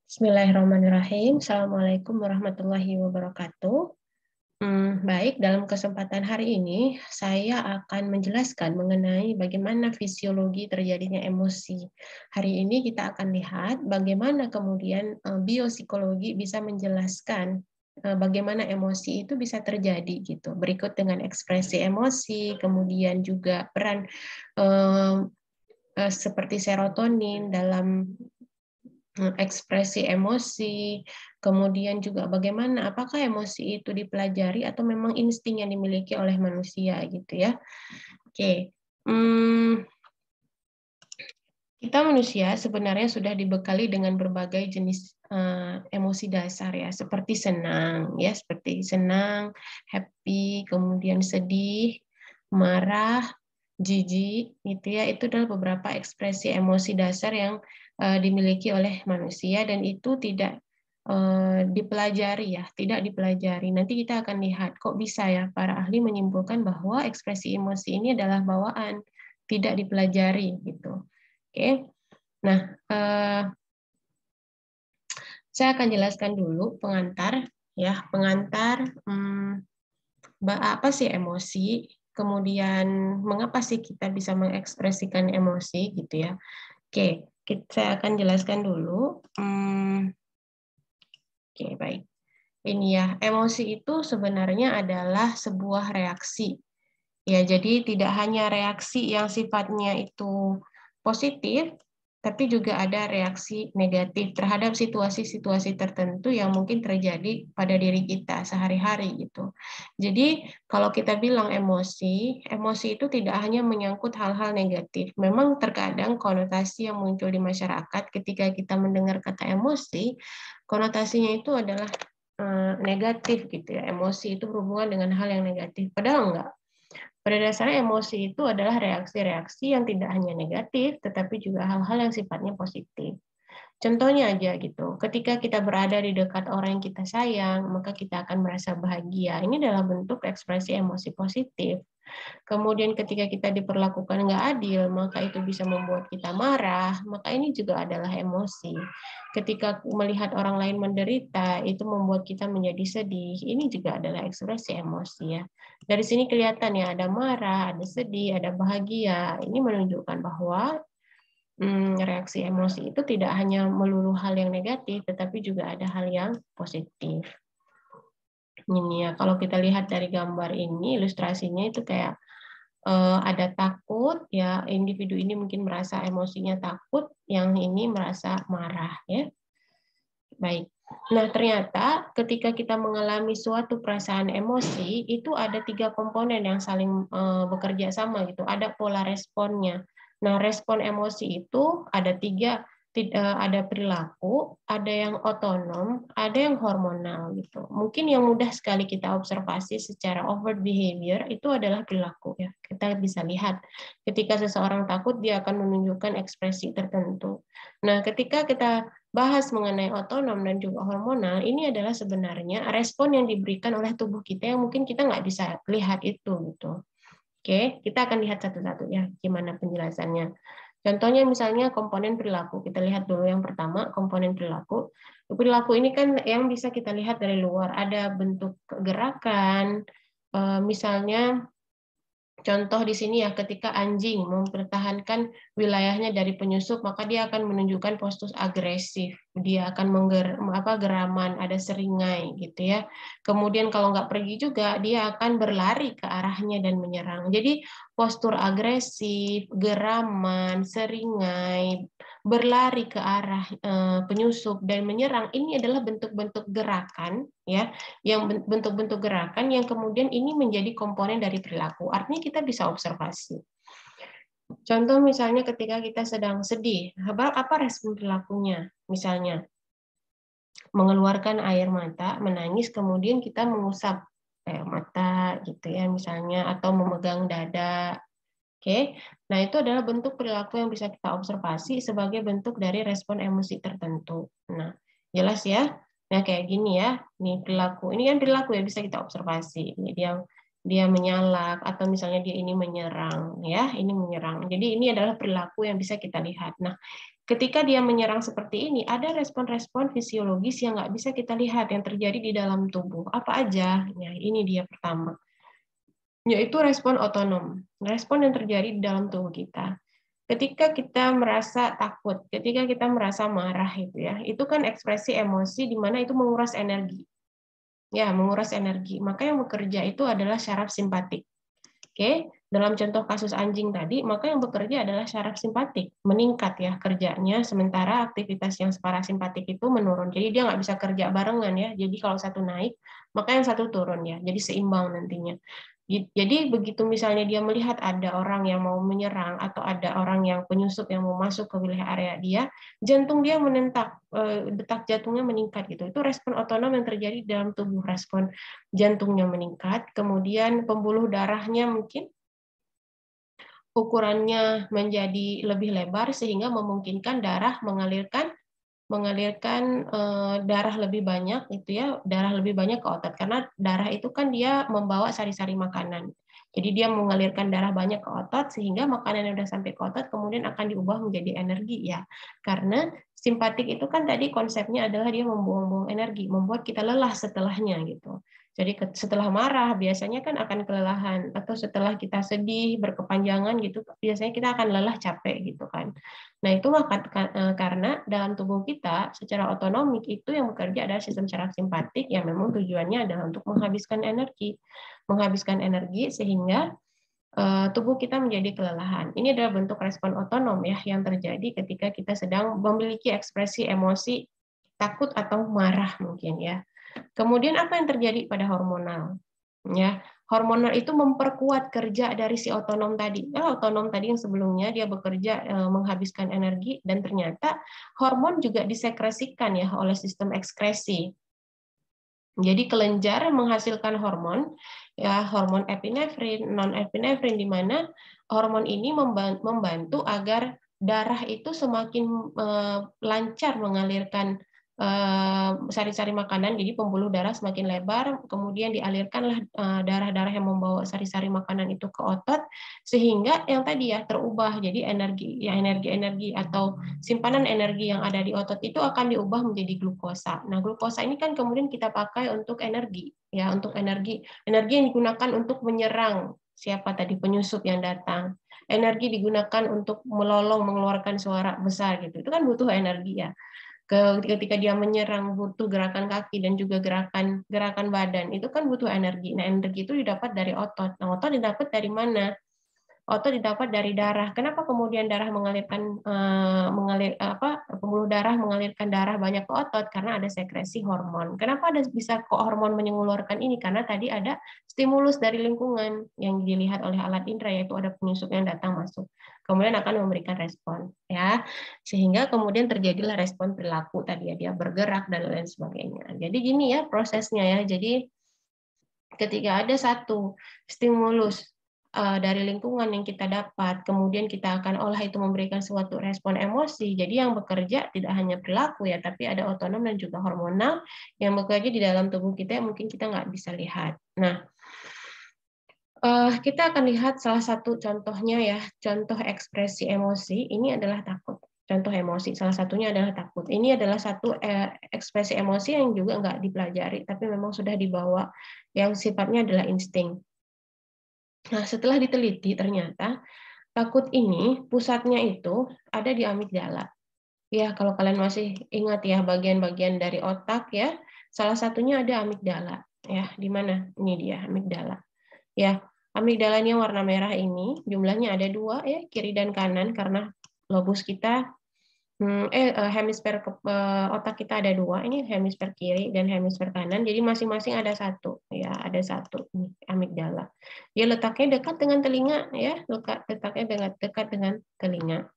Bismillahirrahmanirrahim. Assalamualaikum warahmatullahi wabarakatuh. Baik, dalam kesempatan hari ini saya akan menjelaskan mengenai bagaimana fisiologi terjadinya emosi. Hari ini kita akan lihat bagaimana kemudian biopsikologi bisa menjelaskan bagaimana emosi itu bisa terjadi gitu. Berikut dengan ekspresi emosi, kemudian juga peran seperti serotonin dalam ekspresi emosi, kemudian juga bagaimana apakah emosi itu dipelajari atau memang insting yang dimiliki oleh manusia gitu ya. Oke, kita manusia sebenarnya sudah dibekali dengan berbagai jenis emosi dasar ya, seperti senang, happy, kemudian sedih, marah, jijik, gitu ya. Itu adalah beberapa ekspresi emosi dasar yang dimiliki oleh manusia dan itu tidak dipelajari ya, tidak dipelajari. Nanti kita akan lihat kok bisa ya para ahli menyimpulkan bahwa ekspresi emosi ini adalah bawaan, tidak dipelajari gitu. Oke, nah saya akan jelaskan dulu pengantar ya, apa sih emosi, kemudian mengapa sih kita bisa mengekspresikan emosi gitu ya. Oke, saya akan jelaskan dulu. Oke, baik. Ini ya, emosi itu sebenarnya adalah sebuah reaksi. Ya, jadi tidak hanya reaksi yang sifatnya itu positif, tapi juga ada reaksi negatif terhadap situasi-situasi tertentu yang mungkin terjadi pada diri kita sehari-hari gitu. Jadi kalau kita bilang emosi, emosi itu tidak hanya menyangkut hal-hal negatif. Memang terkadang konotasi yang muncul di masyarakat ketika kita mendengar kata emosi, konotasinya itu adalah negatif gitu ya. Emosi itu berhubungan dengan hal yang negatif. Padahal enggak. Pada dasarnya emosi itu adalah reaksi-reaksi yang tidak hanya negatif, tetapi juga hal-hal yang sifatnya positif. Contohnya aja gitu, ketika kita berada di dekat orang yang kita sayang, maka kita akan merasa bahagia. Ini adalah bentuk ekspresi emosi positif. Kemudian ketika kita diperlakukan nggak adil, maka itu bisa membuat kita marah, maka ini juga adalah emosi. Ketika melihat orang lain menderita, itu membuat kita menjadi sedih, ini juga adalah ekspresi emosi ya. Dari sini kelihatan ya, ada marah, ada sedih, ada bahagia. Ini menunjukkan bahwa reaksi emosi itu tidak hanya melulu hal yang negatif, tetapi juga ada hal yang positif. Ini ya, kalau kita lihat dari gambar ini, ilustrasinya itu kayak ada takut, ya individu ini mungkin merasa emosinya takut, yang ini merasa marah, ya. Baik. Nah, ternyata ketika kita mengalami suatu perasaan emosi, itu ada 3 komponen yang saling bekerja sama gitu. Ada pola responnya. Nah, respon emosi itu ada 3, ada perilaku, ada yang otonom, ada yang hormonal gitu. Mungkin yang mudah sekali kita observasi secara overt behavior itu adalah perilaku ya. Kita bisa lihat ketika seseorang takut dia akan menunjukkan ekspresi tertentu. Nah, ketika kita bahas mengenai otonom dan juga hormonal, ini adalah sebenarnya respon yang diberikan oleh tubuh kita yang mungkin kita nggak bisa lihat itu gitu. Oke, kita akan lihat satu-satu ya gimana penjelasannya. Contohnya misalnya komponen perilaku. Kita lihat dulu yang pertama, komponen perilaku. Perilaku ini kan yang bisa kita lihat dari luar. Ada bentuk gerakan, misalnya contoh di sini ya, ketika anjing mempertahankan wilayahnya dari penyusup, maka dia akan menunjukkan postur agresif. Dia akan geraman, ada seringai gitu ya. Kemudian kalau nggak pergi juga, dia akan berlari ke arahnya dan menyerang. Jadi postur agresif, geraman, seringai, berlari ke arah penyusup dan menyerang, ini adalah bentuk-bentuk gerakan ya, yang bentuk-bentuk gerakan yang kemudian ini menjadi komponen dari perilaku. Artinya kita bisa observasi. Contoh misalnya ketika kita sedang sedih, apa respon perilakunya? Misalnya mengeluarkan air mata, menangis, kemudian kita mengusap air mata gitu ya misalnya, atau memegang dada. Oke, nah itu adalah bentuk perilaku yang bisa kita observasi sebagai bentuk dari respon emosi tertentu. Nah, jelas ya. Nah, kayak gini ya, nih perilaku. Ini kan perilaku yang bisa kita observasi. Jadi yang dia menyalak, atau misalnya dia ini menyerang, ya, ini menyerang. Jadi ini adalah perilaku yang bisa kita lihat. Nah, ketika dia menyerang seperti ini, ada respon-respon fisiologis yang nggak bisa kita lihat yang terjadi di dalam tubuh. Apa aja? Ya, ini dia pertama, yaitu respon otonom. Respon yang terjadi di dalam tubuh kita. Ketika kita merasa takut, ketika kita merasa marah, itu kan ekspresi emosi di mana itu menguras energi. Ya, menguras energi. Maka yang bekerja itu adalah syaraf simpatik. Oke, dalam contoh kasus anjing tadi, maka yang bekerja adalah syaraf simpatik, meningkat ya kerjanya, sementara aktivitas yang parasimpatik itu menurun. Jadi dia nggak bisa kerja barengan ya. Jadi kalau satu naik, maka yang satu turun ya. Jadi seimbang nantinya. Jadi begitu misalnya dia melihat ada orang yang mau menyerang atau ada orang yang penyusup yang mau masuk ke wilayah area dia, jantung dia menentak, detak jantungnya meningkat gitu. Itu respon otonom yang terjadi dalam tubuh, respon jantungnya meningkat, kemudian pembuluh darahnya mungkin ukurannya menjadi lebih lebar sehingga memungkinkan darah mengalirkan darah lebih banyak darah lebih banyak ke otot karena darah itu kan dia membawa sari-sari makanan. Jadi dia mengalirkan darah banyak ke otot sehingga makanan yang sudah sampai ke otot kemudian akan diubah menjadi energi ya. Karena simpatik itu kan tadi konsepnya adalah dia membuang-buang energi, membuat kita lelah setelahnya gitu. Jadi setelah marah biasanya kan akan kelelahan, atau setelah kita sedih berkepanjangan gitu biasanya kita akan lelah, capek gitu kan. Nah, itu karena dalam tubuh kita secara otonomik itu yang bekerja adalah sistem syaraf simpatik yang memang tujuannya adalah untuk menghabiskan energi sehingga tubuh kita menjadi kelelahan. Ini adalah bentuk respon otonom ya yang terjadi ketika kita sedang memiliki ekspresi emosi takut atau marah mungkin ya. Kemudian apa yang terjadi pada hormonal? Ya, hormonal itu memperkuat kerja dari si otonom tadi. Otonom tadi yang sebelumnya dia bekerja menghabiskan energi dan ternyata hormon juga disekresikan ya oleh sistem ekskresi. Jadi kelenjar menghasilkan hormon ya, hormon epinefrin, non-epinefrin di mana hormon ini membantu agar darah itu semakin lancar mengalirkan sari-sari makanan, jadi pembuluh darah semakin lebar, kemudian dialirkanlah darah-darah yang membawa sari-sari makanan itu ke otot, sehingga yang tadi ya terubah, jadi energi atau simpanan energi yang ada di otot itu akan diubah menjadi glukosa. Nah, glukosa ini kan kemudian kita pakai untuk energi, ya, untuk energi yang digunakan untuk menyerang siapa tadi penyusup yang datang. Energi digunakan untuk melolong, mengeluarkan suara besar gitu. Itu kan butuh energi ya. Ketika dia menyerang butuh gerakan kaki dan juga gerakan badan itu kan butuh energi. Nah, energi itu didapat dari otot. Nah, otot didapat dari mana? Otot didapat dari darah. Kenapa kemudian darah pembuluh darah mengalirkan darah banyak ke otot? Karena ada sekresi hormon. Kenapa bisa kok hormon mengeluarkan ini? Karena tadi ada stimulus dari lingkungan yang dilihat oleh alat indera, yaitu ada penyusup yang datang masuk. Kemudian akan memberikan respon, ya, sehingga kemudian terjadilah respon perilaku tadi ya, dia bergerak dan lain sebagainya. Jadi gini ya prosesnya ya. Jadi ketika ada satu stimulus dari lingkungan yang kita dapat, kemudian kita akan olah itu memberikan suatu respon emosi. Jadi yang bekerja tidak hanya perilaku ya, tapi ada otonom dan juga hormonal yang bekerja di dalam tubuh kita yang mungkin kita nggak bisa lihat. Nah, kita akan lihat salah satu contohnya ya, contoh ekspresi emosi ini adalah takut. Contoh emosi, salah satunya adalah takut. Ini adalah satu ekspresi emosi yang juga nggak dipelajari, tapi memang sudah dibawa yang sifatnya adalah insting. Nah, setelah diteliti ternyata takut ini pusatnya itu ada di amigdala. Ya, kalau kalian masih ingat ya bagian-bagian dari otak ya, salah satunya ada amigdala. Ya, di mana? Ini dia amigdala. Ya, amigdalanya warna merah ini jumlahnya ada 2 ya, kiri dan kanan karena lobus kita hemisfer otak kita ada 2, ini hemisfer kiri dan hemisfer kanan, jadi masing-masing ada 1 ya, ada 1 ini amigdala. Dia letaknya dekat dengan telinga ya, letaknya dekat dengan telinga.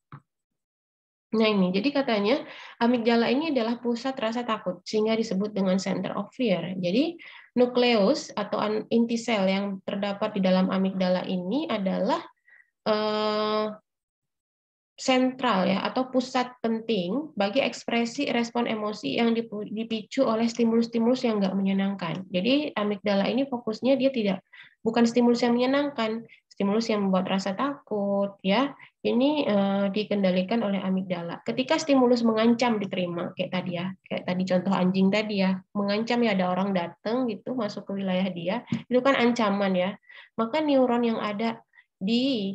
Nah ini, jadi katanya amigdala ini adalah pusat rasa takut, sehingga disebut dengan center of fear. Jadi nukleus atau inti sel yang terdapat di dalam amigdala ini adalah sentral ya atau pusat penting bagi ekspresi respon emosi yang dipicu oleh stimulus-stimulus yang nggak menyenangkan. Jadi amigdala ini fokusnya dia bukan stimulus yang menyenangkan, stimulus yang membuat rasa takut ya. Ini dikendalikan oleh amigdala. Ketika stimulus mengancam diterima kayak tadi contoh anjing tadi ya, mengancam ya ada orang datang gitu masuk ke wilayah dia, itu kan ancaman ya. Maka neuron yang ada di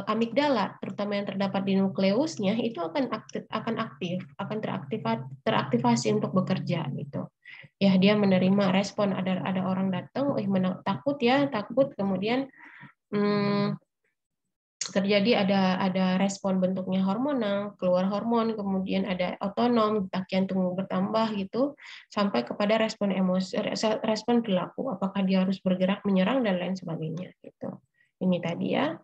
amigdala, terutama yang terdapat di nukleusnya, itu akan teraktivasi untuk bekerja gitu. Ya dia menerima respon ada orang datang, takut ya takut, kemudian terjadi ada respon bentuknya hormonal, keluar hormon, kemudian ada otonom, detak jantung bertambah gitu, sampai kepada respon emosi, respon perilaku, apakah dia harus bergerak menyerang dan lain sebagainya gitu. Ini tadi ya.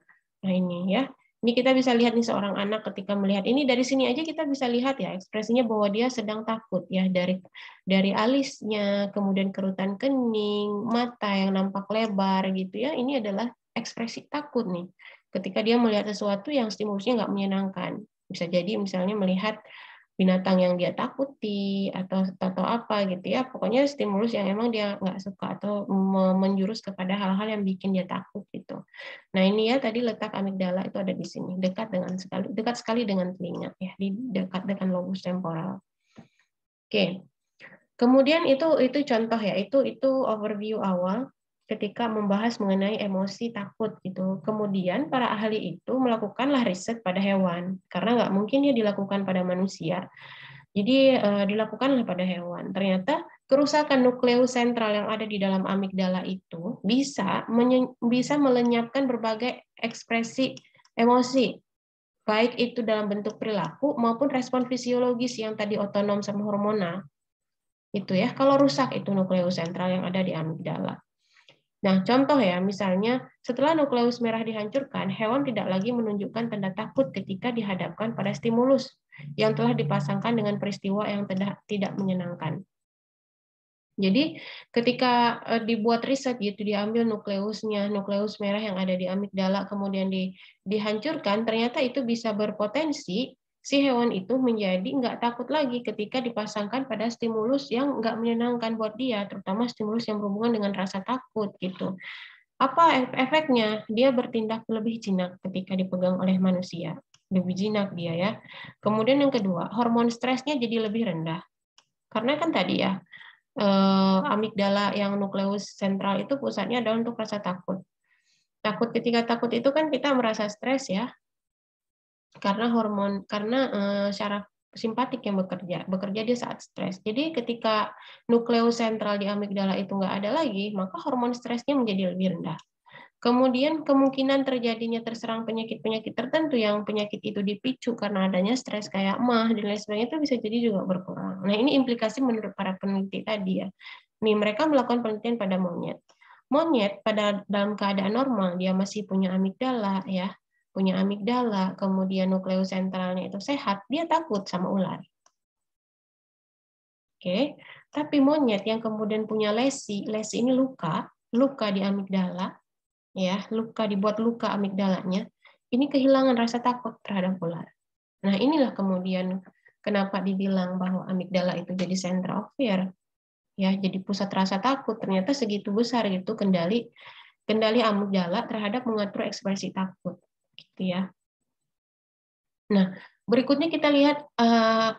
Nah ini ya, ini kita bisa lihat nih seorang anak ketika melihat ini dari sini aja kita bisa lihat ya ekspresinya bahwa dia sedang takut ya dari alisnya, kemudian kerutan kening, mata yang nampak lebar gitu ya. Ini adalah ekspresi takut nih. Ketika dia melihat sesuatu yang stimulusnya nggak menyenangkan, bisa jadi misalnya melihat binatang yang dia takuti atau apa gitu ya, pokoknya stimulus yang emang dia nggak suka atau menjurus kepada hal-hal yang bikin dia takut gitu. Nah ini ya tadi letak amigdala itu ada di sini, dekat sekali dengan telinga ya, di dekat dengan lobus temporal. Oke, kemudian itu contoh ya, itu overview awal ketika membahas mengenai emosi takut gitu. Kemudian para ahli itu melakukanlah riset pada hewan karena nggak mungkin ya dilakukan pada manusia. Jadi dilakukanlah pada hewan. Ternyata kerusakan nukleus sentral yang ada di dalam amigdala itu bisa melenyapkan berbagai ekspresi emosi, baik itu dalam bentuk perilaku maupun respon fisiologis yang tadi otonom sama hormonal. Itu ya, kalau rusak itu nukleus sentral yang ada di amigdala. Nah, contoh ya, misalnya setelah nukleus merah dihancurkan, hewan tidak lagi menunjukkan tanda takut ketika dihadapkan pada stimulus yang telah dipasangkan dengan peristiwa yang tidak menyenangkan. Jadi ketika dibuat riset gitu, diambil nukleus merah yang ada di amigdala, kemudian dihancurkan, ternyata itu bisa berpotensi si hewan itu menjadi nggak takut lagi ketika dipasangkan pada stimulus yang nggak menyenangkan buat dia, terutama stimulus yang berhubungan dengan rasa takut gitu. Apa efeknya? Dia bertindak lebih jinak ketika dipegang oleh manusia. Lebih jinak dia ya. Kemudian yang kedua, hormon stresnya jadi lebih rendah. Karena kan tadi ya, amigdala yang nukleus sentral itu pusatnya adalah untuk rasa takut. Ketika takut itu kan kita merasa stres ya, karena syaraf simpatik yang bekerja di saat stres. Jadi ketika nukleus sentral di amigdala itu nggak ada lagi, maka hormon stresnya menjadi lebih rendah. Kemudian kemungkinan terjadinya terserang penyakit-penyakit tertentu yang penyakit itu dipicu karena adanya stres kayak MAH dan lain sebagainya itu bisa jadi juga berkurang. Nah ini implikasi menurut para peneliti tadi ya. Nih mereka melakukan penelitian pada monyet. Monyet pada dalam keadaan normal dia masih punya amigdala ya, kemudian nukleus sentralnya itu sehat, dia takut sama ular. Oke, tapi monyet yang kemudian punya lesi ini luka di amigdala, ya dibuat luka amigdalanya, ini kehilangan rasa takut terhadap ular. Nah inilah kemudian kenapa dibilang bahwa amigdala itu jadi center of fear, ya jadi pusat rasa takut. Ternyata segitu besar gitu kendali amigdala terhadap mengatur ekspresi takut, gitu ya. Nah berikutnya kita lihat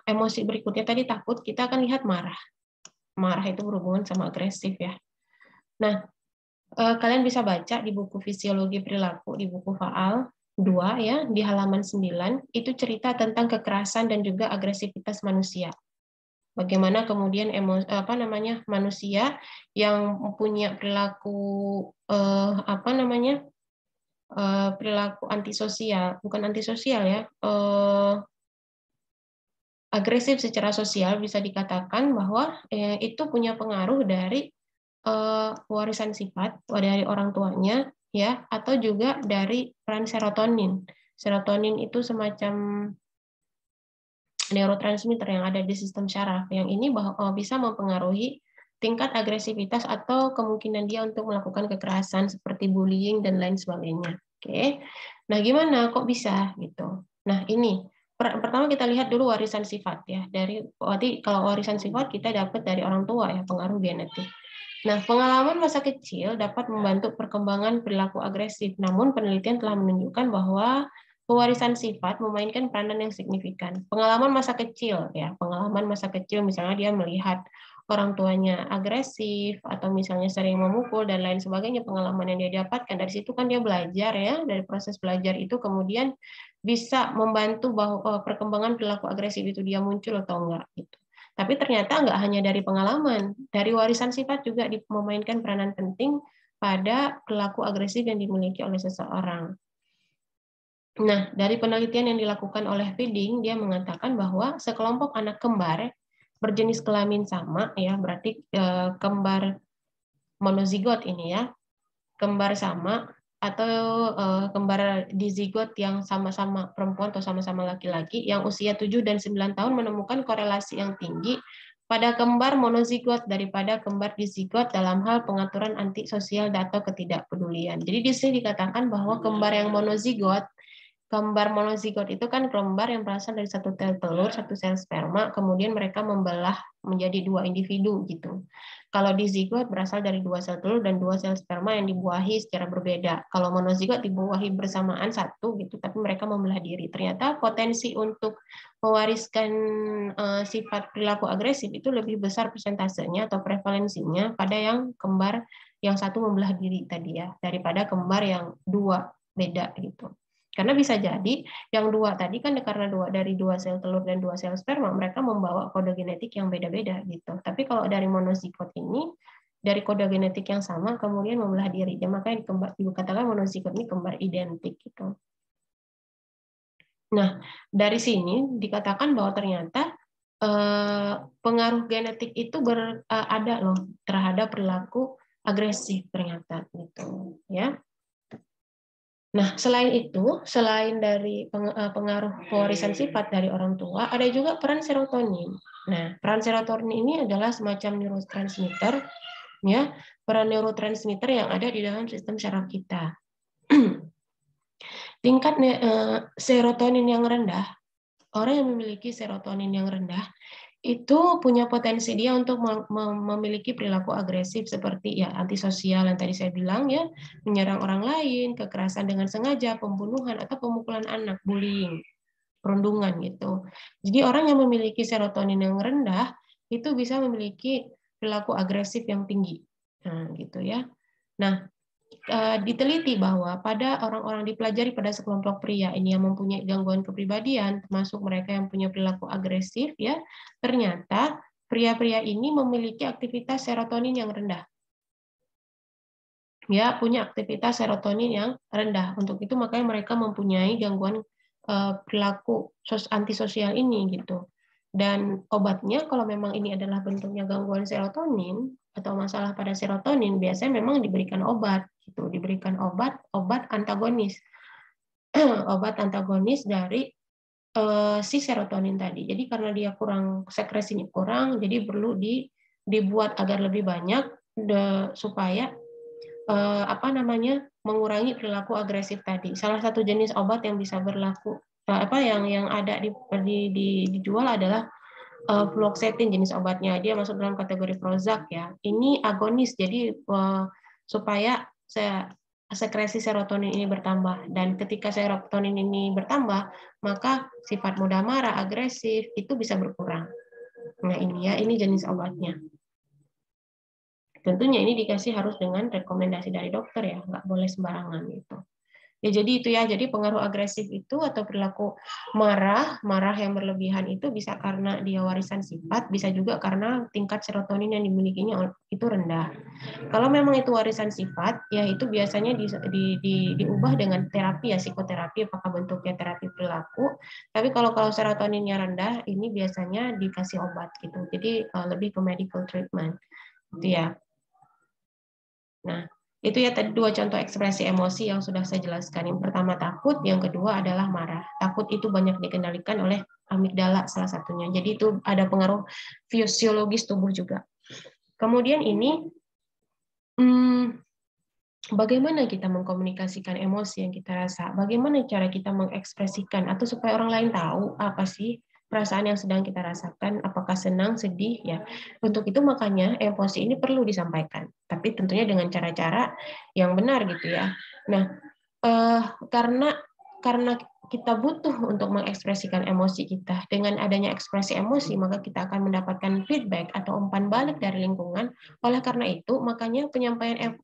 emosi berikutnya tadi takut, kita akan lihat marah. Marah itu berhubungan sama agresif ya. Nah kalian bisa baca di buku Fisiologi Perilaku di buku Faal 2 ya di halaman 9 itu cerita tentang kekerasan dan juga agresivitas manusia. Bagaimana kemudian manusia yang punya perilaku perilaku antisosial, bukan antisosial ya, agresif secara sosial bisa dikatakan bahwa itu punya pengaruh dari warisan sifat dari orang tuanya ya atau juga dari peran serotonin. Serotonin itu semacam neurotransmitter yang ada di sistem syaraf yang ini bisa mempengaruhi tingkat agresivitas atau kemungkinan dia untuk melakukan kekerasan seperti bullying dan lain sebagainya. Oke. Nah, gimana kok bisa gitu? Nah, ini pertama kita lihat dulu warisan sifat ya. Berarti kalau warisan sifat kita dapat dari orang tua ya, pengaruh genetik. Nah, pengalaman masa kecil dapat membantu perkembangan perilaku agresif. Namun penelitian telah menunjukkan bahwa pewarisan sifat memainkan peranan yang signifikan. Pengalaman masa kecil ya, pengalaman masa kecil misalnya dia melihat orang tuanya agresif atau misalnya sering memukul dan lain sebagainya, pengalaman yang dia dapatkan dari situ kan dia belajar ya, dari proses belajar itu kemudian bisa membantu bahwa perkembangan perilaku agresif itu dia muncul atau enggak gitu. Tapi ternyata enggak hanya dari pengalaman, dari warisan sifat juga memainkan peranan penting pada perilaku agresif yang dimiliki oleh seseorang. Nah, dari penelitian yang dilakukan oleh Fielding, dia mengatakan bahwa sekelompok anak kembar berjenis kelamin sama, ya berarti kembar monozigot ini ya, kembar sama atau kembar dizigot yang sama-sama perempuan atau sama-sama laki-laki yang usia 7 dan 9 tahun menemukan korelasi yang tinggi pada kembar monozigot daripada kembar dizigot dalam hal pengaturan antisosial atau ketidakpedulian. Jadi di sini dikatakan bahwa kembar yang monozigot, kembar monozigot itu kan kembar yang berasal dari satu sel telur, satu sel sperma, kemudian mereka membelah menjadi dua individu gitu. Kalau dizigot berasal dari dua sel telur dan dua sel sperma yang dibuahi secara berbeda. Kalau monozigot dibuahi bersamaan satu gitu, tapi mereka membelah diri. Ternyata potensi untuk mewariskan sifat perilaku agresif itu lebih besar persentasenya atau prevalensinya pada yang kembar yang satu membelah diri tadi ya, daripada kembar yang dua beda gitu. Karena bisa jadi yang dua tadi kan karena dari dua sel telur dan dua sel sperma, mereka membawa kode genetik yang beda-beda gitu. Tapi kalau dari monozigot ini, dari kode genetik yang sama, kemudian membelah diri. Ya, makanya dikatakan monozigot ini kembar identik gitu. Nah, dari sini dikatakan bahwa ternyata pengaruh genetik itu ada loh terhadap perilaku agresif ternyata gitu ya. Nah, selain itu, selain dari pengaruh pewarisan sifat dari orang tua, ada juga peran serotonin. Nah, peran serotonin ini adalah semacam neurotransmitter, ya, peran neurotransmitter yang ada di dalam sistem saraf kita. Tingkat serotonin yang rendah, orang yang memiliki serotonin yang rendah, itu punya potensi dia untuk memiliki perilaku agresif seperti ya antisosial yang tadi saya bilang ya, menyerang orang lain, kekerasan dengan sengaja, pembunuhan atau pemukulan anak, bullying, perundungan gitu. Jadi orang yang memiliki serotonin yang rendah itu bisa memiliki perilaku agresif yang tinggi. Nah, gitu ya. Nah, diteliti bahwa pada orang-orang dipelajari pada sekelompok pria ini yang mempunyai gangguan kepribadian, termasuk mereka yang punya perilaku agresif, ya ternyata pria-pria ini memiliki aktivitas serotonin yang rendah. Ya, punya aktivitas serotonin yang rendah. Untuk itu makanya mereka mempunyai gangguan perilaku antisosial ini gitu. Dan obatnya kalau memang ini adalah bentuknya gangguan serotonin atau masalah pada serotonin, biasanya memang diberikan obat gitu, diberikan obat antagonis. Obat antagonis dari si serotonin tadi. Jadi karena dia kurang, sekresinya kurang, jadi perlu dibuat agar lebih banyak supaya mengurangi perilaku agresif tadi. Salah satu jenis obat yang bisa berlaku yang ada dijual adalah fluoxetine jenis obatnya. Dia masuk dalam kategori Prozac ya. Ini agonis, jadi supaya sekresi serotonin ini bertambah, dan ketika serotonin ini bertambah, maka sifat mudah marah, agresif itu bisa berkurang. Nah ini ya, ini jenis obatnya. Tentunya ini dikasih harus dengan rekomendasi dari dokter ya, nggak boleh sembarangan gitu. Ya jadi itu ya, jadi pengaruh agresif itu atau perilaku marah yang berlebihan itu bisa karena dia warisan sifat, bisa juga karena tingkat serotonin yang dimilikinya itu rendah. Kalau memang itu warisan sifat, ya itu biasanya diubah dengan terapi ya, psikoterapi, apakah bentuknya terapi perilaku. Tapi kalau serotoninnya rendah, ini biasanya dikasih obat gitu. Jadi lebih ke medical treatment, gitu ya. Nah, itu ya tadi dua contoh ekspresi emosi yang sudah saya jelaskan. Yang pertama takut, yang kedua adalah marah. Takut itu banyak dikendalikan oleh amigdala salah satunya. Jadi itu ada pengaruh fisiologis tubuh juga. Kemudian ini bagaimana kita mengkomunikasikan emosi yang kita rasa, bagaimana cara kita mengekspresikan, atau supaya orang lain tahu apa sih perasaan yang sedang kita rasakan, apakah senang, sedih, ya. Untuk itu makanya emosi ini perlu disampaikan, tapi tentunya dengan cara-cara yang benar gitu ya. Nah, karena kita butuh untuk mengekspresikan emosi kita. Dengan adanya ekspresi emosi, maka kita akan mendapatkan feedback atau umpan balik dari lingkungan. Oleh karena itu, makanya penyampaian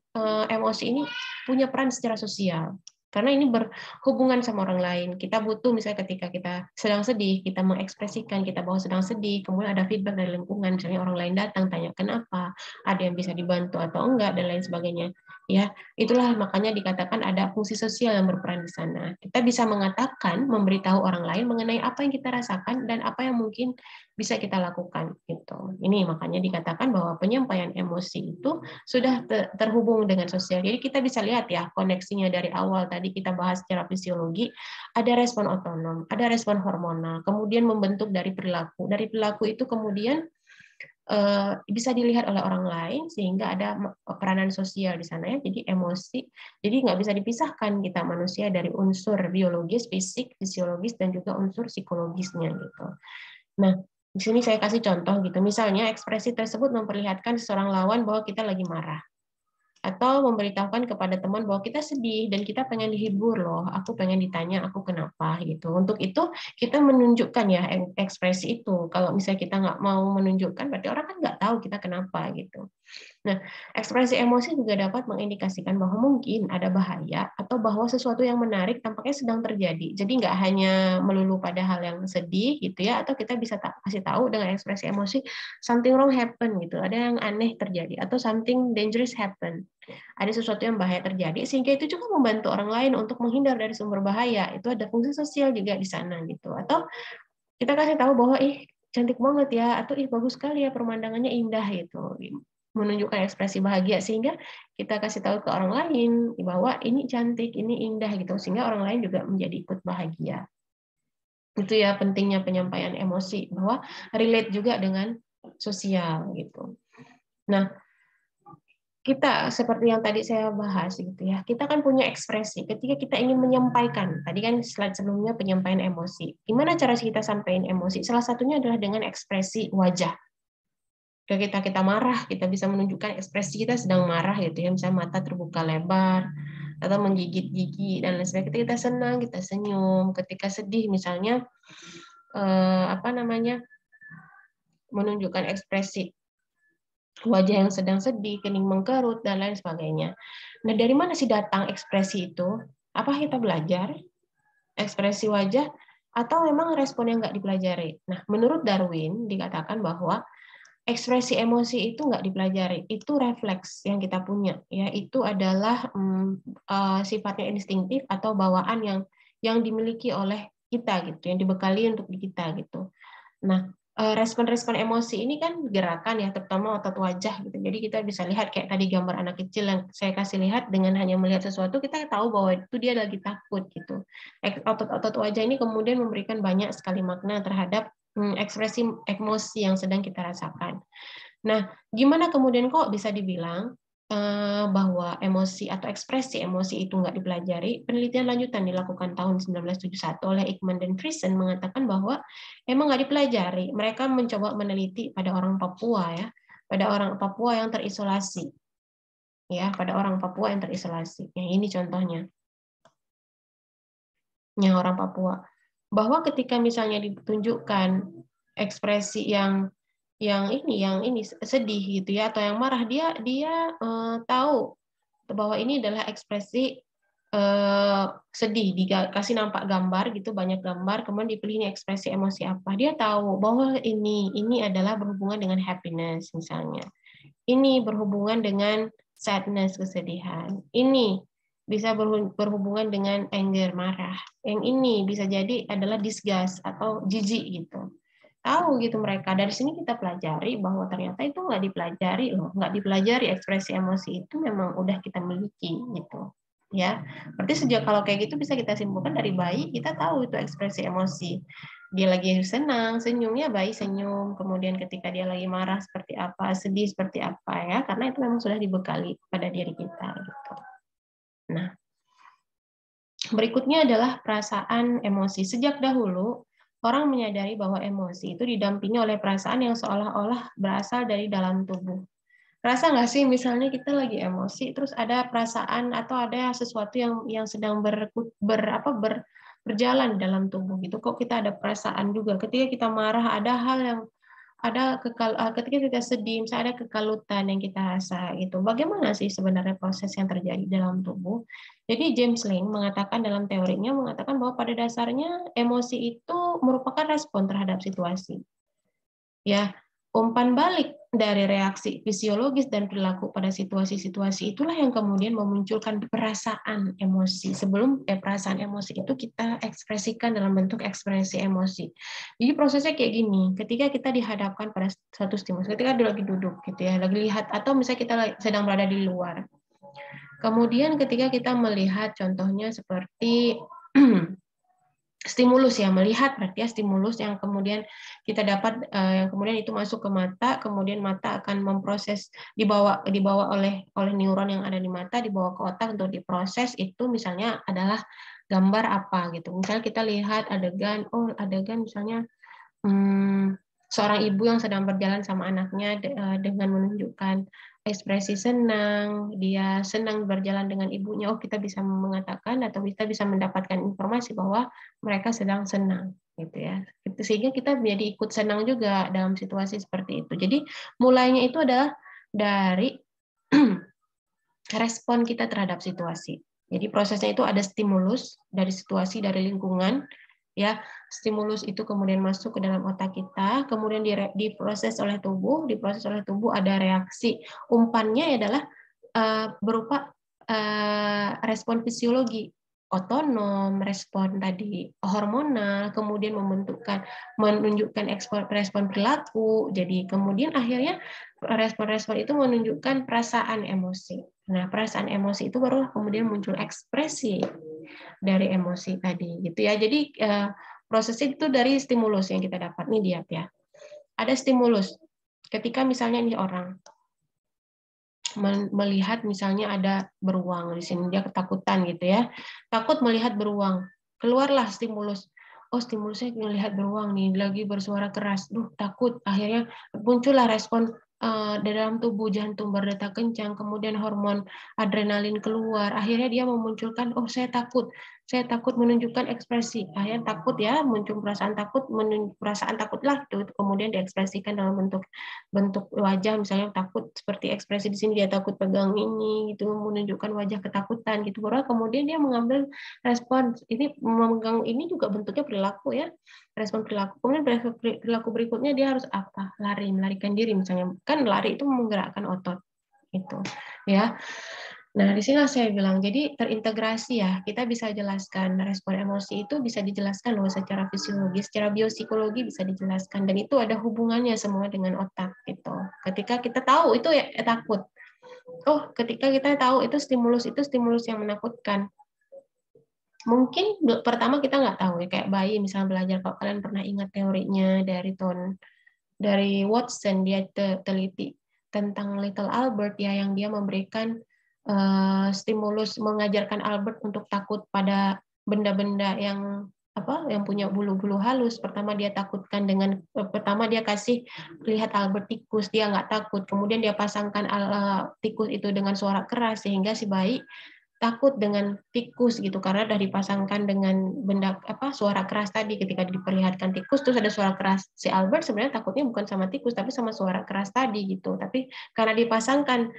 emosi ini punya peran secara sosial. Karena ini berhubungan sama orang lain. Kita butuh misalnya ketika kita sedang sedih, kita mengekspresikan kita bahwa sedang sedih, kemudian ada feedback dari lingkungan, misalnya orang lain datang tanya kenapa, ada yang bisa dibantu atau enggak, dan lain sebagainya. Ya, itulah makanya dikatakan ada fungsi sosial yang berperan di sana. Kita bisa mengatakan, memberitahu orang lain mengenai apa yang kita rasakan dan apa yang mungkin bisa kita lakukan gitu. Ini makanya dikatakan bahwa penyampaian emosi itu sudah terhubung dengan sosial. Jadi kita bisa lihat ya koneksinya dari awal tadi kita bahas secara fisiologi, ada respon otonom, ada respon hormonal, kemudian membentuk dari perilaku. Dari perilaku itu kemudian bisa dilihat oleh orang lain sehingga ada peranan sosial di sana ya. Jadi emosi, jadi nggak bisa dipisahkan kita manusia dari unsur biologis, fisik, fisiologis dan juga unsur psikologisnya gitu. Nah, di sini saya kasih contoh gitu. Misalnya ekspresi tersebut memperlihatkan seorang lawan bahwa kita lagi marah, atau memberitahukan kepada teman bahwa kita sedih dan kita pengen dihibur loh, aku pengen ditanya aku kenapa gitu. Untuk itu kita menunjukkan ya ekspresi itu. Kalau misalnya kita nggak mau menunjukkan, berarti orang kan nggak tahu kita kenapa gitu. Nah, ekspresi emosi juga dapat mengindikasikan bahwa mungkin ada bahaya atau bahwa sesuatu yang menarik tampaknya sedang terjadi. Jadi nggak hanya melulu pada hal yang sedih gitu ya, atau kita bisa kasih tahu dengan ekspresi emosi something wrong happen gitu, ada yang aneh terjadi atau something dangerous happen. Ada sesuatu yang bahaya terjadi sehingga itu juga membantu orang lain untuk menghindar dari sumber bahaya. Itu ada fungsi sosial juga di sana gitu. Atau kita kasih tahu bahwa cantik banget ya, atau bagus sekali ya pemandangannya indah gitu, menunjukkan ekspresi bahagia sehingga kita kasih tahu ke orang lain bahwa ini cantik, ini indah gitu, sehingga orang lain juga menjadi ikut bahagia. Itu ya pentingnya penyampaian emosi, bahwa relate juga dengan sosial gitu. Nah, kita seperti yang tadi saya bahas gitu ya, kita kan punya ekspresi ketika kita ingin menyampaikan. Tadi kan slide sebelumnya penyampaian emosi. Gimana cara kita sampaikan emosi? Salah satunya adalah dengan ekspresi wajah. Ketika kita marah, kita bisa menunjukkan ekspresi kita sedang marah gitu ya, misalnya mata terbuka lebar atau menggigit gigi dan lain sebagainya. Ketika kita senang, kita senyum. Ketika sedih misalnya menunjukkan ekspresi wajah yang sedang sedih, kening mengkerut, dan lain sebagainya. Nah, dari mana sih datang ekspresi itu? Apa kita belajar ekspresi wajah atau memang respon yang nggak dipelajari? Nah, menurut Darwin dikatakan bahwa ekspresi emosi itu nggak dipelajari, itu refleks yang kita punya. Ya, itu adalah sifatnya instingtif atau bawaan yang dimiliki oleh kita gitu, yang dibekali untuk kita gitu. Nah, respon-respon emosi ini kan gerakan ya, terutama otot wajah gitu. Jadi kita bisa lihat kayak tadi gambar anak kecil yang saya kasih lihat, dengan hanya melihat sesuatu kita tahu bahwa itu dia lagi takut gitu. Otot-otot wajah ini kemudian memberikan banyak sekali makna terhadap ekspresi emosi yang sedang kita rasakan. Nah, gimana kemudian kok bisa dibilang bahwa emosi atau ekspresi emosi itu nggak dipelajari? Penelitian lanjutan dilakukan tahun 1971 oleh Ekman dan Friesen mengatakan bahwa emang nggak dipelajari. Mereka mencoba meneliti pada orang Papua ya, pada orang Papua yang terisolasi, ya, pada orang Papua yang terisolasi. Yang ini contohnya, yang orang Papua, bahwa ketika misalnya ditunjukkan ekspresi yang ini sedih gitu ya, atau yang marah, dia tahu bahwa ini adalah ekspresi sedih, dikasih nampak gambar gitu, banyak gambar, kemudian dipilih ekspresi emosi apa, dia tahu bahwa ini adalah berhubungan dengan happiness misalnya, ini berhubungan dengan sadness, kesedihan, ini bisa berhubungan dengan anger, marah, yang ini bisa jadi adalah disgust atau jijik gitu. Tahu gitu mereka. Dari sini kita pelajari bahwa ternyata itu nggak dipelajari loh, nggak dipelajari, ekspresi emosi itu memang udah kita miliki gitu. Ya, berarti sejak kalau kayak gitu bisa kita simpulkan dari bayi kita tahu itu ekspresi emosi. Dia lagi senang, senyumnya bayi senyum, kemudian ketika dia lagi marah seperti apa, sedih seperti apa ya, karena itu memang sudah dibekali pada diri kita gitu. Nah, berikutnya adalah perasaan emosi. Sejak dahulu, orang menyadari bahwa emosi itu didampingi oleh perasaan yang seolah-olah berasal dari dalam tubuh. Rasa nggak sih misalnya kita lagi emosi, terus ada perasaan atau ada sesuatu yang sedang berjalan dalam tubuh gitu. Kok kita ada perasaan juga ketika kita marah, ada hal yang ketika kita sedih, misalnya ada kekalutan yang kita rasa gitu. Bagaimana sih sebenarnya proses yang terjadi dalam tubuh? Jadi James Lang mengatakan dalam teorinya mengatakan bahwa pada dasarnya emosi itu merupakan respon terhadap situasi. Ya, umpan balik dari reaksi fisiologis dan perilaku pada situasi-situasi itulah yang kemudian memunculkan perasaan emosi. Sebelum perasaan emosi itu kita ekspresikan dalam bentuk ekspresi emosi. Jadi prosesnya kayak gini, ketika kita dihadapkan pada satu stimulus, ketika lagi duduk gitu ya, lagi lihat atau misalnya kita sedang berada di luar. Kemudian ketika kita melihat contohnya seperti stimulus ya, melihat berarti ya stimulus yang kemudian kita dapat yang kemudian itu masuk ke mata, kemudian mata akan memproses dibawa oleh neuron yang ada di mata, dibawa ke otak untuk diproses. Itu misalnya adalah gambar apa gitu. Misalnya kita lihat adegan misalnya seorang ibu yang sedang berjalan sama anaknya dengan menunjukkan ekspresi senang, dia senang berjalan dengan ibunya. Oh, kita bisa mengatakan atau kita bisa mendapatkan informasi bahwa mereka sedang senang, gitu ya. Sehingga kita menjadi ikut senang juga dalam situasi seperti itu. Jadi mulainya itu adalah dari respon kita terhadap situasi. Jadi prosesnya itu ada stimulus dari situasi, dari lingkungan, ya. Stimulus itu kemudian masuk ke dalam otak kita, kemudian diproses oleh tubuh ada reaksi. Umpannya adalah berupa respon fisiologi, otonom, respon tadi hormonal, kemudian menunjukkan respon perilaku. Jadi kemudian akhirnya respon-respon itu menunjukkan perasaan emosi. Nah, perasaan emosi itu baru kemudian muncul ekspresi dari emosi tadi, gitu ya. Jadi proses itu dari stimulus yang kita dapat. Nih dia ya. Ada stimulus. Ketika misalnya ini orang melihat misalnya ada beruang di sini, dia ketakutan gitu ya, takut melihat beruang, keluarlah stimulus. Oh, stimulusnya melihat beruang nih lagi bersuara keras, takut. Akhirnya muncullah respon dalam tubuh, jantung berdetak kencang, kemudian hormon adrenalin keluar, akhirnya dia memunculkan, oh saya takut menunjukkan ekspresi. Akhirnya takut ya, muncul perasaan takutlah itu kemudian diekspresikan dalam bentuk wajah, misalnya takut seperti ekspresi di sini, dia takut pegang ini gitu, menunjukkan wajah ketakutan gitu. Baru kemudian dia mengambil respon, ini memegang ini juga bentuknya perilaku ya, respon perilaku. Kemudian perilaku berikutnya dia harus apa? Melarikan diri misalnya. Kan lari itu menggerakkan otot itu ya. Nah, di sini saya bilang, jadi terintegrasi ya, kita bisa jelaskan respon emosi itu bisa dijelaskan loh secara fisiologis, secara biopsikologi bisa dijelaskan, dan itu ada hubungannya semua dengan otak gitu. Ketika kita tahu itu ya takut, oh ketika kita tahu itu stimulus yang menakutkan, mungkin pertama kita nggak tahu ya, kayak bayi misalnya belajar, kalau kalian pernah ingat teorinya dari Watson, dia teliti tentang Little Albert ya, yang dia memberikan stimulus, mengajarkan Albert untuk takut pada benda-benda yang punya bulu-bulu halus. Pertama dia kasih lihat Albert tikus, dia nggak takut. Kemudian dia pasangkan tikus itu dengan suara keras sehingga si bayi takut dengan tikus gitu, karena udah dipasangkan dengan suara keras tadi. Ketika diperlihatkan tikus terus ada suara keras, si Albert sebenarnya takutnya bukan sama tikus tapi sama suara keras tadi gitu. Tapi karena dipasangkan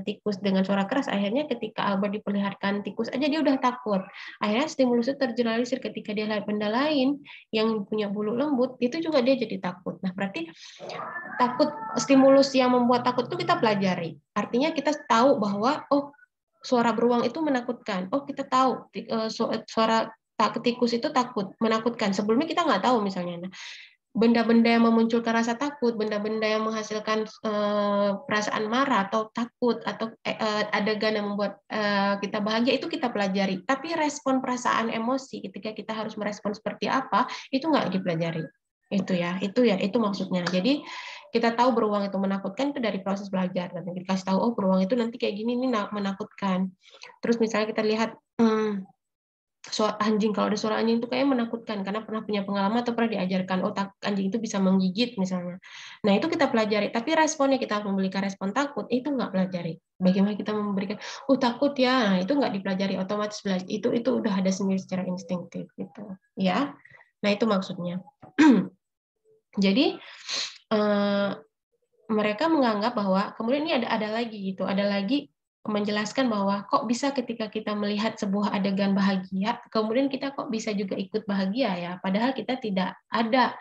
tikus dengan suara keras, akhirnya ketika Albert diperlihatkan tikus aja dia udah takut. Akhirnya stimulus itu tergeneralisir, ketika dia lihat benda lain yang punya bulu lembut itu juga dia jadi takut. Nah, berarti stimulus yang membuat takut itu kita pelajari. Artinya kita tahu bahwa suara beruang itu menakutkan. Oh, kita tahu suara tikus itu menakutkan. Sebelumnya kita nggak tahu misalnya. Nah, benda-benda yang memunculkan rasa takut, benda-benda yang menghasilkan perasaan marah atau takut atau adegan yang membuat kita bahagia itu kita pelajari. Tapi respon perasaan emosi ketika kita harus merespon seperti apa itu nggak dipelajari. Itu maksudnya. Jadi kita tahu beruang itu menakutkan itu dari proses belajar. Dan kita kasih tahu, oh beruang itu nanti kayak gini, ini menakutkan. Terus misalnya kita lihat suara anjing, kalau ada suara anjing itu kayak menakutkan karena pernah punya pengalaman atau pernah diajarkan, oh anjing itu bisa menggigit misalnya. Nah itu kita pelajari, tapi responnya kita harus memberikan respon takut, itu nggak pelajari. Bagaimana kita memberikan, oh takut ya, nah, itu nggak dipelajari, otomatis belajar. Itu udah ada sendiri secara instinktif gitu, ya. Nah itu maksudnya. Jadi mereka menganggap bahwa kemudian ini ada lagi gitu, ada lagi menjelaskan bahwa kok bisa ketika kita melihat sebuah adegan bahagia, kemudian kita kok bisa juga ikut bahagia ya, padahal kita tidak ada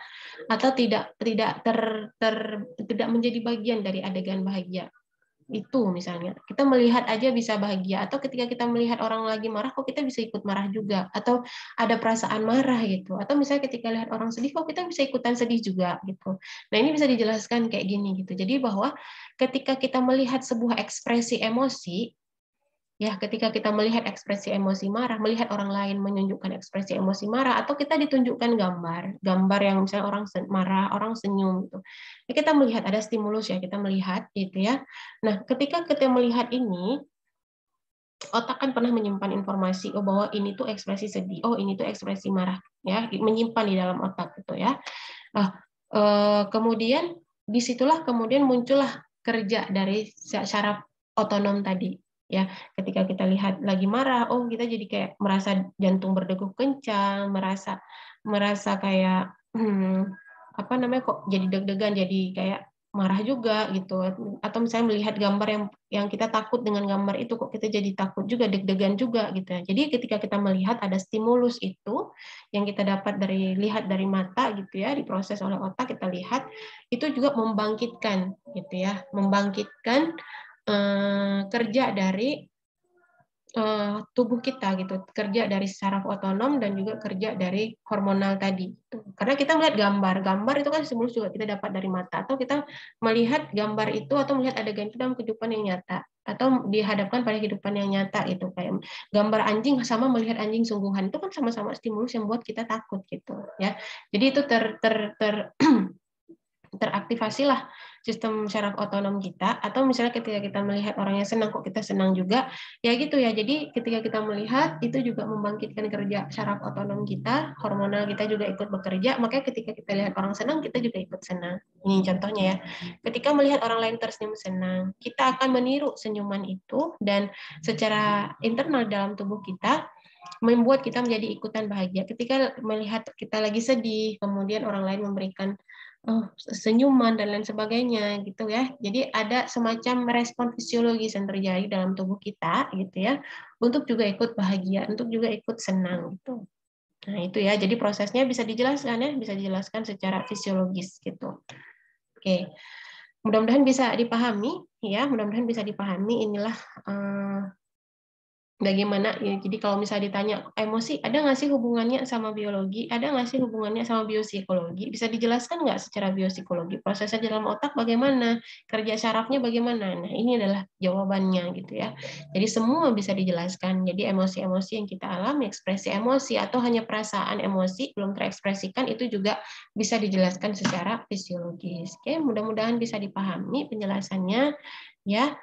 atau tidak menjadi bagian dari adegan bahagia. Itu misalnya kita melihat aja bisa bahagia, atau ketika kita melihat orang lagi marah kok kita bisa ikut marah juga, atau ada perasaan marah gitu, atau misalnya ketika lihat orang sedih kok kita bisa ikutan sedih juga gitu. Nah ini bisa dijelaskan kayak gini gitu. Jadi bahwa ketika kita melihat sebuah ekspresi emosi, ya ketika kita melihat ekspresi emosi marah, melihat orang lain menunjukkan ekspresi emosi marah, atau kita ditunjukkan gambar yang misalnya orang marah, orang senyum gitu. Ya, kita melihat ada stimulus ya, kita melihat gitu ya. Nah, ketika kita melihat ini, otak kan pernah menyimpan informasi oh bahwa ini tuh ekspresi sedih, oh ini tuh ekspresi marah ya, menyimpan di dalam otak gitu ya. Nah, kemudian disitulah kemudian muncullah kerja dari syaraf otonom tadi ya. Ketika kita lihat lagi marah, oh kita jadi kayak merasa jantung berdegup kencang, merasa kayak apa namanya kok jadi deg-degan, jadi kayak marah juga gitu. Atau misalnya melihat gambar yang kita takut, dengan gambar itu kok kita jadi takut juga, deg-degan juga gitu ya. Jadi ketika kita melihat ada stimulus itu yang kita dapat lihat dari mata gitu ya, diproses oleh otak, kita lihat itu juga membangkitkan gitu ya, membangkitkan kerja dari tubuh kita gitu, kerja dari saraf otonom dan juga kerja dari hormonal tadi. Karena kita melihat gambar itu kan stimulus juga kita dapat dari mata, atau kita melihat gambar itu atau melihat adegan itu dalam kehidupan yang nyata, atau dihadapkan pada kehidupan yang nyata itu kayak gambar anjing sama melihat anjing sungguhan, itu kan sama-sama stimulus yang buat kita takut gitu ya. Jadi itu teraktivasilah sistem syaraf otonom kita. Atau misalnya ketika kita melihat orang yang senang kok kita senang juga ya gitu ya. Jadi ketika kita melihat itu juga membangkitkan kerja syaraf otonom kita, hormonal kita juga ikut bekerja, makanya ketika kita lihat orang senang kita juga ikut senang. Ini contohnya ya, ketika melihat orang lain tersenyum senang, kita akan meniru senyuman itu, dan secara internal dalam tubuh kita membuat kita menjadi ikutan bahagia. Ketika melihat kita lagi sedih, kemudian orang lain memberikan senyuman dan lain sebagainya gitu ya. Jadi ada semacam respon fisiologis yang terjadi dalam tubuh kita gitu ya, untuk juga ikut bahagia, untuk juga ikut senang gitu. Nah, itu ya. Jadi prosesnya bisa dijelaskan ya, bisa dijelaskan secara fisiologis gitu. Oke. Mudah-mudahan bisa dipahami ya, mudah-mudahan bisa dipahami. Inilah bagaimana ya. Jadi kalau misalnya ditanya emosi ada nggak sih hubungannya sama biologi, ada nggak sih hubungannya sama biopsikologi, bisa dijelaskan nggak secara biopsikologi prosesnya dalam otak bagaimana, kerja syarafnya bagaimana. Nah ini adalah jawabannya gitu ya. Jadi semua bisa dijelaskan. Jadi emosi-emosi yang kita alami, ekspresi emosi atau hanya perasaan emosi belum terekspresikan, itu juga bisa dijelaskan secara fisiologis. Oke, mudah-mudahan bisa dipahami penjelasannya ya.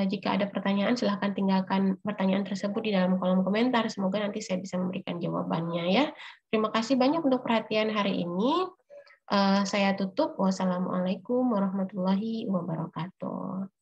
Jika ada pertanyaan, silahkan tinggalkan pertanyaan tersebut di dalam kolom komentar. Semoga nanti saya bisa memberikan jawabannya ya. Terima kasih banyak untuk perhatian hari ini. Saya tutup. Wassalamualaikum warahmatullahi wabarakatuh.